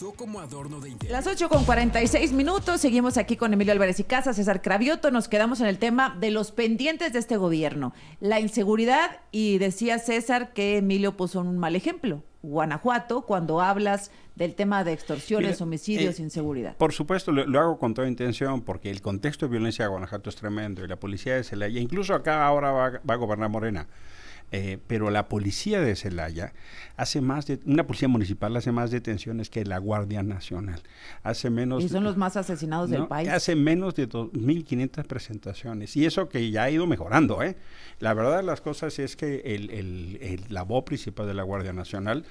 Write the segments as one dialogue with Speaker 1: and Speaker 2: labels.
Speaker 1: usó como adorno de interior.
Speaker 2: Las 8:46, seguimos aquí con Emilio Álvarez y Casa, César Cravioto, nos quedamos en el tema de los pendientes de este gobierno, la inseguridad, y decía César que Emilio puso un mal ejemplo, Guanajuato, cuando hablas del tema de extorsiones, homicidios, inseguridad.
Speaker 3: Por supuesto, lo hago con toda intención, porque el contexto de violencia de Guanajuato es tremendo, y la policía de Celaya, incluso acá ahora va a gobernar Morena, pero la policía de Celaya una policía municipal hace más detenciones que la Guardia Nacional.
Speaker 2: Y son los más asesinados del país.
Speaker 3: Hace menos de 2.500 presentaciones, y eso que ya ha ido mejorando, La verdad de las cosas es que la voz principal de la Guardia Nacional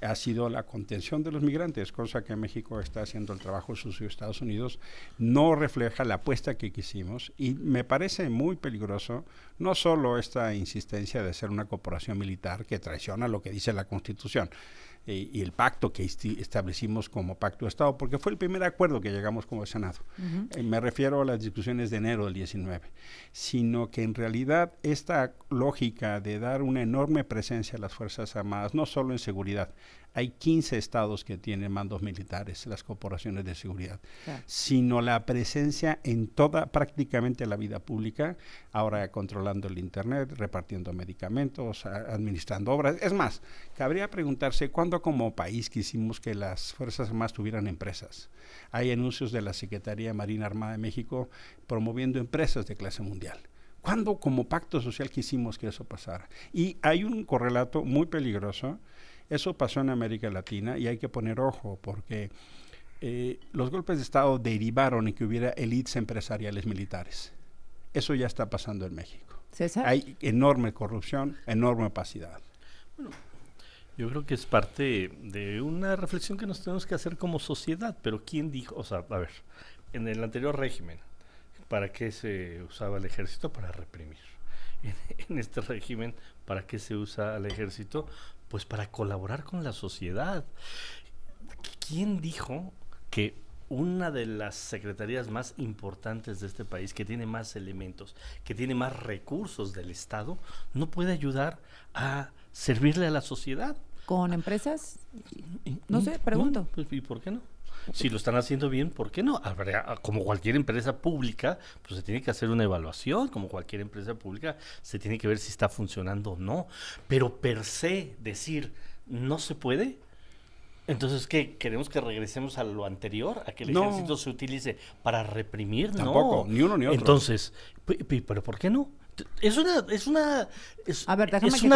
Speaker 3: ha sido la contención de los migrantes, cosa que México está haciendo el trabajo sucio. Estados Unidos no refleja la apuesta que quisimos, y me parece muy peligroso no solo esta insistencia de ser una corporación militar que traiciona lo que dice la Constitución y el pacto que establecimos como pacto de Estado, porque fue el primer acuerdo que llegamos como Senado. Me refiero a las discusiones de enero del 19, sino que en realidad esta lógica de dar una enorme presencia a las Fuerzas Armadas, no solo en seguridad, hay 15 estados que tienen mandos militares, las corporaciones de seguridad, sino la presencia en prácticamente la vida pública, ahora controlando el internet, repartiendo medicamentos, administrando obras. Es más, cabría preguntarse cuándo como país quisimos que las Fuerzas Armadas tuvieran empresas. Hay anuncios de la Secretaría de Marina Armada de México promoviendo empresas de clase mundial. ¿Cuándo como pacto social quisimos que eso pasara? Y hay un correlato muy peligroso. Eso pasó en América Latina, y hay que poner ojo, porque los golpes de Estado derivaron en que hubiera élites empresariales militares. Eso ya está pasando en México.
Speaker 2: ¿César?
Speaker 3: Hay enorme corrupción, enorme opacidad.
Speaker 4: Bueno, yo creo que es parte de una reflexión que nos tenemos que hacer como sociedad, pero ¿quién dijo? O sea, a ver, en el anterior régimen, ¿para qué se usaba el ejército? Para reprimir. En este régimen, ¿para qué se usa el ejército? Pues para colaborar con la sociedad. ¿Quién dijo que una de las secretarías más importantes de este país, que tiene más elementos, que tiene más recursos del Estado, no puede ayudar a servirle a la sociedad?
Speaker 2: ¿Con empresas? No sé, pregunto.
Speaker 4: Pues, ¿y por qué no? Si lo están haciendo bien, ¿por qué no? Como cualquier empresa pública, pues se tiene que hacer una evaluación, como cualquier empresa pública, se tiene que ver si está funcionando o no. Pero per se, decir, no se puede. Entonces, ¿qué? ¿Queremos que regresemos a lo anterior? ¿A que el ejército se utilice para reprimir?
Speaker 3: Tampoco,
Speaker 4: no.
Speaker 3: Ni uno ni otro.
Speaker 4: Entonces, ¿pero por qué no? Es una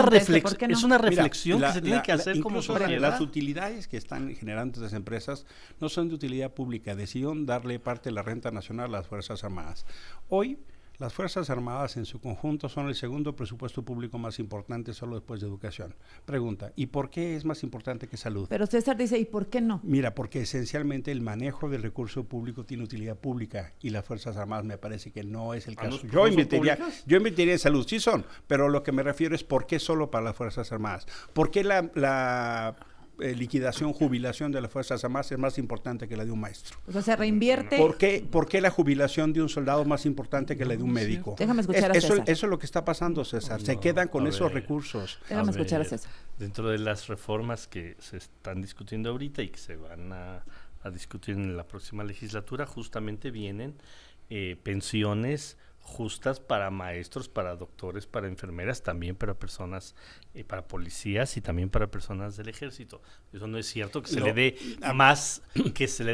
Speaker 4: reflexión que se tiene que hacer como sociedad.
Speaker 3: Las utilidades que están generando estas empresas no son de utilidad pública, decidieron darle parte de la renta nacional a las Fuerzas Armadas. Hoy, las Fuerzas Armadas en su conjunto son el segundo presupuesto público más importante, solo después de educación. Pregunta, ¿y por qué es más importante que salud?
Speaker 2: Pero César dice, ¿y por qué no?
Speaker 3: Mira, porque esencialmente el manejo del recurso público tiene utilidad pública, y las Fuerzas Armadas me parece que no es el caso. Yo invertiría en salud, sí son, pero lo que me refiero es ¿por qué solo para las Fuerzas Armadas? ¿Por qué la liquidación, jubilación de las Fuerzas Armadas es más importante que la de un maestro?
Speaker 2: O sea, se reinvierte.
Speaker 3: ¿Por qué la jubilación de un soldado es más importante que la de un médico?
Speaker 2: Déjame escuchar a César.
Speaker 3: Eso es lo que está pasando, César. Se quedan con esos recursos.
Speaker 2: Déjame escuchar a César.
Speaker 4: Dentro de las reformas que se están discutiendo ahorita y que se van a discutir en la próxima legislatura, justamente vienen pensiones justas para maestros, para doctores, para enfermeras, también para personas, para policías y también para personas del ejército. Eso no es cierto que se le dé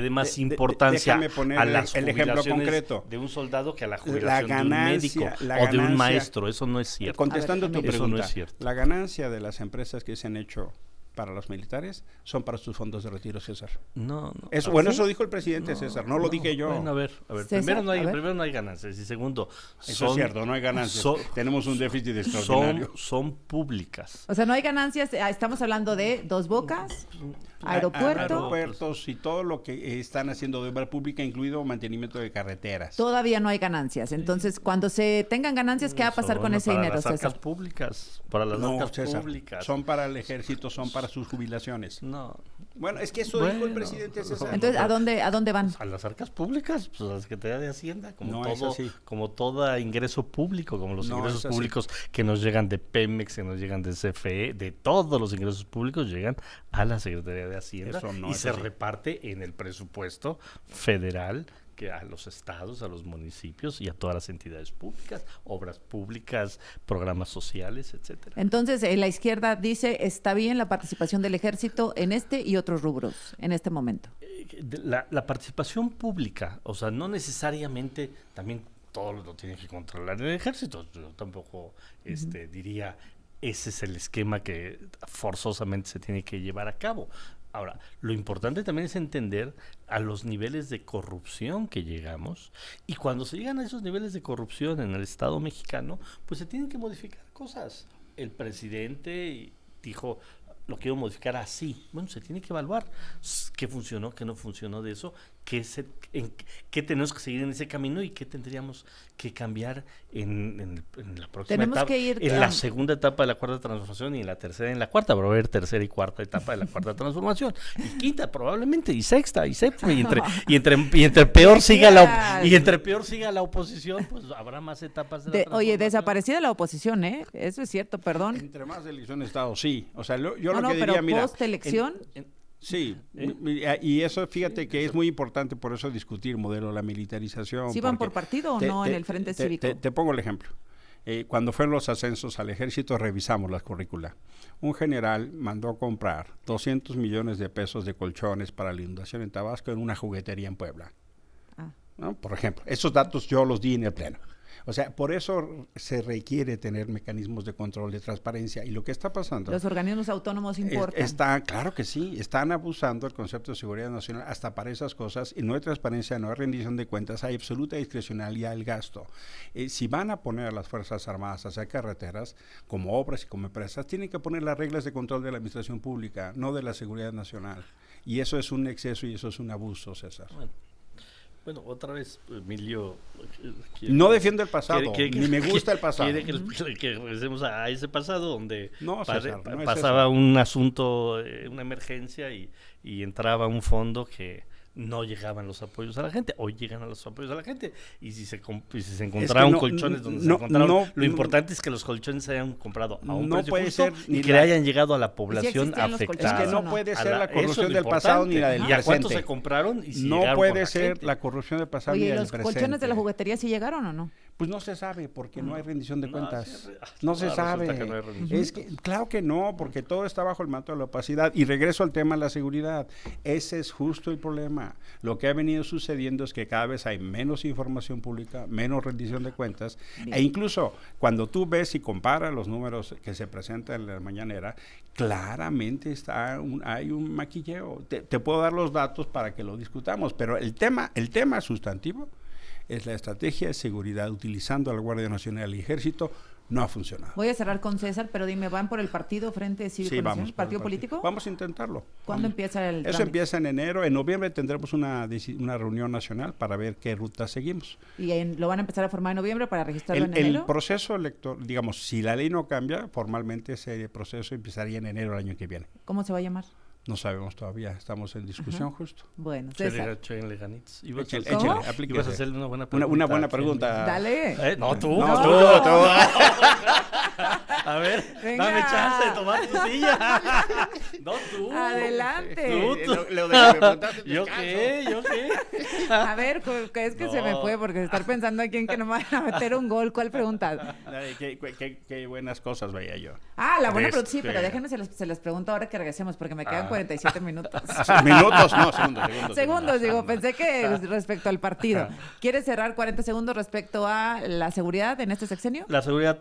Speaker 4: más importancia
Speaker 3: poner
Speaker 4: a las
Speaker 3: el ejemplo
Speaker 4: jubilaciones
Speaker 3: concreto
Speaker 4: de un soldado que a la jubilación de un médico o de un maestro. Eso no es cierto.
Speaker 3: Contestando tu pregunta,
Speaker 4: eso no es cierto.
Speaker 3: La ganancia de las empresas que se han hecho para los militares son para sus fondos de retiro, César.
Speaker 4: No.
Speaker 3: Eso dijo el presidente, César, no lo dije yo.
Speaker 4: Bueno, a ver,
Speaker 2: César,
Speaker 4: primero no hay ganancias, y segundo,
Speaker 3: eso es cierto, no hay ganancias. Tenemos un déficit extraordinario.
Speaker 4: Son públicas.
Speaker 2: O sea, no hay ganancias, estamos hablando de Dos Bocas,
Speaker 3: aeropuertos y todo lo que están haciendo de obra pública, incluido mantenimiento de carreteras.
Speaker 2: Todavía no hay ganancias. Entonces, cuando se tengan ganancias, ¿qué va a pasar con ese dinero,
Speaker 4: César?
Speaker 2: César?
Speaker 4: Para las arcas
Speaker 3: César,
Speaker 4: públicas.
Speaker 3: son para el ejército, son para sus jubilaciones.
Speaker 4: No,
Speaker 3: Bueno, es que eso dijo el presidente César.
Speaker 2: Entonces, ¿a dónde van?
Speaker 4: A las arcas públicas, pues a la Secretaría de Hacienda, como todo ingreso público, como los ingresos públicos que nos llegan de Pemex, que nos llegan de CFE, de todos los ingresos públicos llegan a la Secretaría de Hacienda y se reparte en el presupuesto federal, que a los estados, a los municipios y a todas las entidades públicas, obras públicas, programas sociales, etcétera.
Speaker 2: Entonces, la izquierda dice, está bien la participación del ejército en este y otros rubros en este momento.
Speaker 4: La participación pública, o sea, no necesariamente también todo lo tiene que controlar el ejército. Yo tampoco diría, ese es el esquema que forzosamente se tiene que llevar a cabo. Ahora, lo importante también es entender a los niveles de corrupción que llegamos, y cuando se llegan a esos niveles de corrupción en el Estado mexicano, pues se tienen que modificar cosas. El presidente dijo, lo quiero modificar así. Bueno, se tiene que evaluar qué funcionó, qué no funcionó de eso, qué tenemos que seguir en ese camino y qué tendríamos que cambiar en la próxima etapa, en la segunda etapa de la cuarta transformación y en la tercera y en la cuarta. Va a haber tercera y cuarta etapa de la cuarta transformación, y quinta probablemente, y sexta y séptima, y entre peor siga la oposición, pues habrá más etapas de la transformación.
Speaker 2: Oye, desaparecida la oposición, eso es cierto, perdón.
Speaker 3: Entre más elección de Estado, sí. O sea, yo lo que diría,
Speaker 2: pero
Speaker 3: mira,
Speaker 2: post-elección.
Speaker 3: Sí, y eso fíjate que es muy importante, por eso discutir modelo de la militarización.
Speaker 2: ¿Sí van por partido o no en el Frente Cívico?
Speaker 3: Te pongo el ejemplo. Cuando fueron los ascensos al ejército, revisamos las currícula. Un general mandó a comprar 200 millones de pesos de colchones para la inundación en Tabasco en una juguetería en Puebla. ¿No? Por ejemplo, esos datos yo los di en el pleno. O sea, por eso se requiere tener mecanismos de control, de transparencia. Y lo que está pasando...
Speaker 2: Los organismos autónomos importan.
Speaker 3: Claro que sí, están abusando del concepto de seguridad nacional hasta para esas cosas. Y no hay transparencia, no hay rendición de cuentas, hay absoluta discrecionalidad del gasto. Si van a poner a las Fuerzas Armadas a hacer carreteras, como obras y como empresas, tienen que poner las reglas de control de la administración pública, no de la seguridad nacional. Y eso es un exceso y eso es un abuso, César.
Speaker 4: Bueno, otra vez, Emilio...
Speaker 3: No defiendo el pasado, ni me gusta el pasado.
Speaker 4: Quiere que regresemos a ese pasado donde
Speaker 3: César,
Speaker 4: pasaba un asunto, una emergencia y entraba un fondo que no llegaban los apoyos a la gente. Hoy llegan a los apoyos a la gente. Y si se encontraron colchones donde se encontraron, lo importante es que los colchones se hayan comprado a un precio justo y que hayan llegado a la población afectada.
Speaker 3: Es que no puede ser la corrupción del pasado ni la del presente.
Speaker 4: ¿Y a cuántos se compraron? Y si
Speaker 3: no puede ser la corrupción del pasado ni la del presente.
Speaker 2: ¿Los colchones de la juguetería sí llegaron o no?
Speaker 3: Pues no se sabe, porque no hay rendición de cuentas. No se sabe. Es que, claro que no, porque todo está bajo el manto de la opacidad. Y regreso al tema de la seguridad. Ese es justo el problema. Lo que ha venido sucediendo es que cada vez hay menos información pública, menos rendición de cuentas. E incluso cuando tú ves y comparas los números que se presentan en la mañanera, claramente hay un maquilleo. Te puedo dar los datos para que lo discutamos, pero el tema sustantivo es la estrategia de seguridad utilizando a la Guardia Nacional y Ejército. No ha funcionado.
Speaker 2: Voy a cerrar con César, pero dime, ¿van por el partido Frente Cívico Nacional? ¿Partido político?
Speaker 3: Vamos a intentarlo.
Speaker 2: ¿Cuándo empieza el
Speaker 3: Eso
Speaker 2: trámite?
Speaker 3: empieza en enero. En noviembre tendremos una reunión nacional para ver qué ruta seguimos.
Speaker 2: ¿Y lo van a empezar a formar en noviembre para registrarlo en enero?
Speaker 3: El proceso electoral, digamos, si la ley no cambia, formalmente ese proceso empezaría en enero del año que viene.
Speaker 2: ¿Cómo se va a llamar?
Speaker 3: No sabemos todavía, estamos en discusión justo.
Speaker 2: Bueno, César.
Speaker 3: Échale, aplíquese.
Speaker 4: Ibas a hacerle una buena pregunta.
Speaker 3: Una buena pregunta.
Speaker 2: Dale.
Speaker 4: No, tú.
Speaker 3: Tú.
Speaker 4: A ver,
Speaker 2: venga,
Speaker 4: dame chance de tomar tu silla. No, tú.
Speaker 2: Adelante.
Speaker 4: ¿Yo qué?
Speaker 2: A ver, es que se me fue porque estar pensando aquí en que no me van a meter un gol. ¿Cuál pregunta?
Speaker 3: Qué buenas cosas veía yo.
Speaker 2: La buena pregunta, sí, pero déjenme se les pregunto ahora que regresemos porque me quedan 47 minutos.
Speaker 3: Minutos, no, segundos.
Speaker 2: Digo, pensé que respecto al partido. ¿Quieres cerrar 40 segundos respecto a la seguridad en este sexenio?
Speaker 4: La seguridad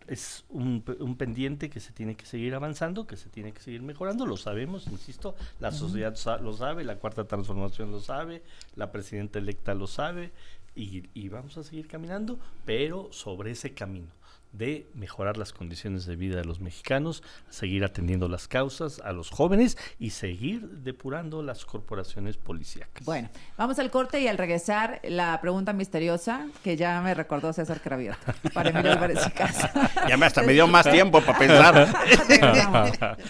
Speaker 4: es un pendiente que se tiene que seguir avanzando, que se tiene que seguir mejorando, lo sabemos, insisto, la sociedad lo sabe, la cuarta transformación lo sabe, la presidenta electa lo sabe, y vamos a seguir caminando, pero sobre ese camino de mejorar las condiciones de vida de los mexicanos, seguir atendiendo las causas a los jóvenes y seguir depurando las corporaciones policíacas.
Speaker 2: Bueno, vamos al corte y al regresar la pregunta misteriosa que ya me recordó César Cravioto para Emilio Álvarez y Casa.
Speaker 3: Ya me dio más tiempo para pensar.